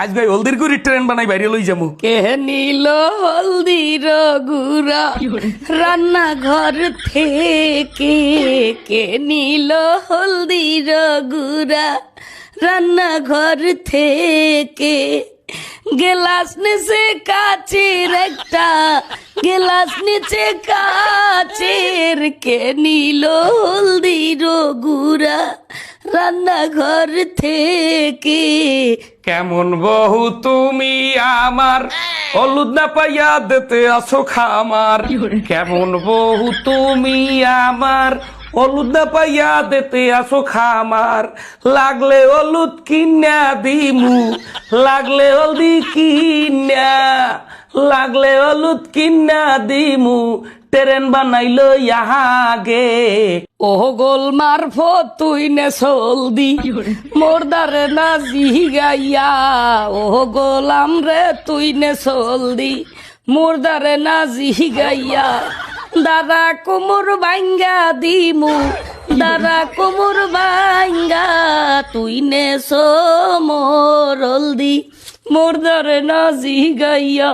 আজ ভাই হলদির গুড়ি ট্রেন বানাই বাইরে লই যাবো। কে নিল হলদির গুড়া রান্নাঘর থেকে, কে নিল হলদির গুড়া রান্নাঘর থেকে, গেলাস নিচে কাচের একটা, গেলাস নিচে কাচের, কে নিল হলদির গুড়া রান্নাঘর থেকে। কেমন বহু তুমি আমার, হলুদ না পাইয়া দিতে আসো খামার। কেমন বহু তুমি আমার, হলুদ না পাইয়া দিতে আসো খামার। লাগলে হলুদ কিনা দিমু, লাগলে হলদি কিনা, লাগলে হলুদ কিনা দিমু, ট্রেন বানাইলো ইহাগে। ও গোল মারফো তুই নে সলদি মোরদারে না জিগাইয়া, ও গোলাম রে তুই নে সলদি মোরদারে না জিগাইয়া। দাদা কোমর ভাঙ্গা দিমু, দাদা কোমর ভাঙ্গা, তুই নে সো মোর হলদি মোরদারে না জিগাইয়া।